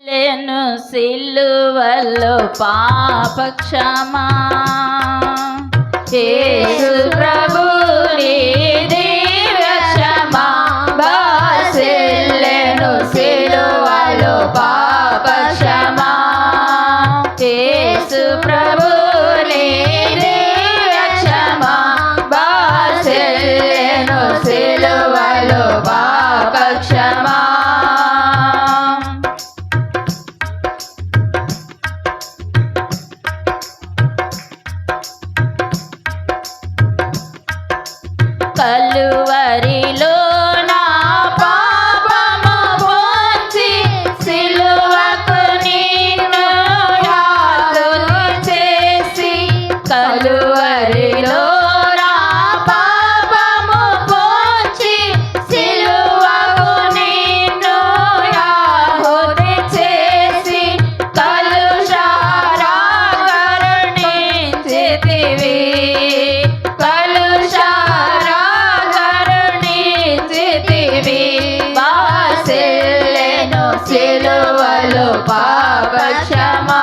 లేను సిలువలో పాప క్షమా యేసు ప్రభుని దివ్య క్షమా బాసిల్లెను సిలువలో పాప క్షమా యేసు ప్రభుని దివ్య క్షమా బాసిల్లెను సిలువలో పాప క్షమా కలువరిలో నా పాపము పోంచి సిలువకు నిన్ను యాగము చేసి కలువరిలో నా పాపము పోంచి సిలువకు నిన్ను యాగము చేసి కలుషారాగరణించితివి సిలువలో పాప క్షమా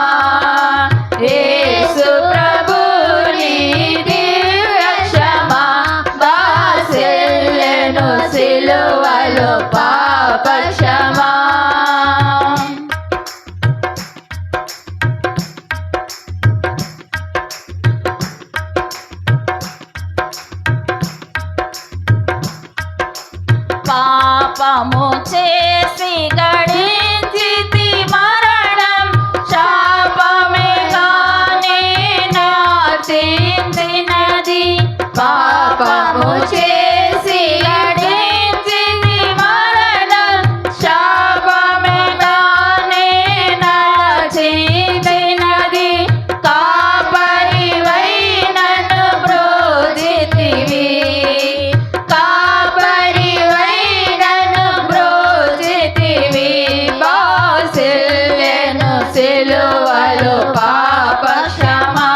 యేసు ప్రభుని దివ్య క్షమా బాసిల్లెను సిలువలో పాప క్షమా పాపము చేసి గడించితి మరణం శాపమే గాని నాచించినది పాపము చేసి గడించితి మరణం శాపమే గాని నాచించినది కాపరివై నన్ను బ్రోదితివి సిలువలో పాప క్షమా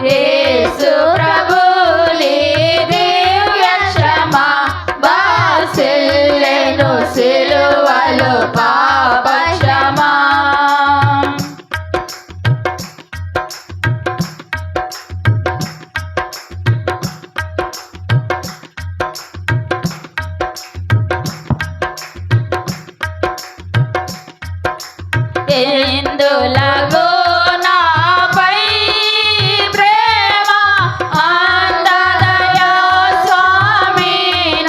యేసు ప్రభుని దివ్య క్షమా బాసిల్లెను సిలువలో పాప క్షమా ఎందులగో నాపై ప్రేమ అందదయా స్వామి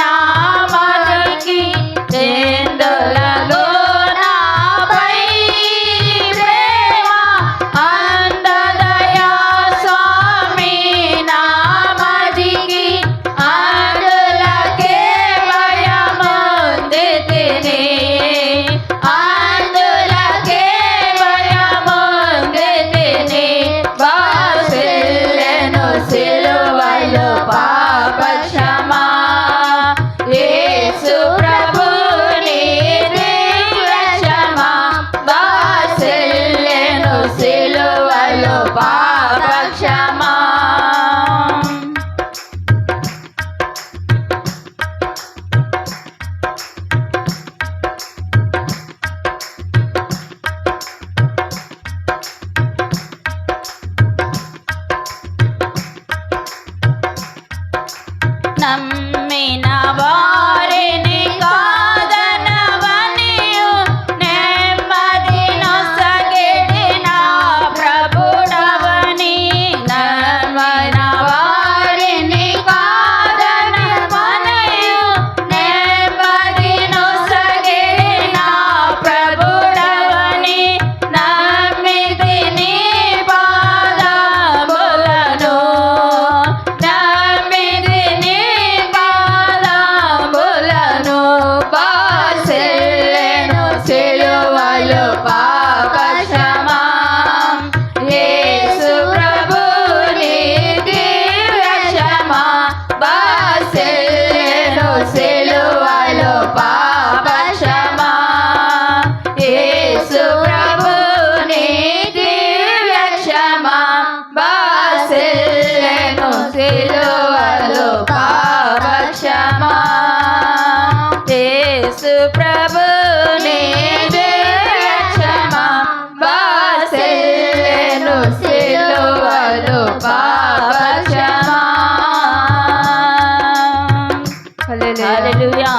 నామనికి ఎందులగో నాపై ప్రేమ అందదయా స్వామి నామనికి అందులకే భయముందితిని సిలువలో పాప క్షమా యేసు ప్రభుని దివ్య క్షమా బాసిల్లెను సిలువలో పాప క్షమా నమ్మిన వారిని కాదనవనియు నెమ్మది నొసగిడిన ప్రభుడవని నమ్మిన వారిని కాదనవనియు నెమ్మది నొసగిడిన ప్రభుడవని నమ్మితి నీ పాదములను సిలువలో పాప క్షమా యేసు ప్రభుని దివ్య క్షమా బాసిల్లెను సిలువలో పాప క్షమా యేసు ప్రభుని దివ్య క్షమా బాసిల్లెను సిలువలో పాప క్షమా యేసు ప్రభుని దివ్య హల్లెలూయా.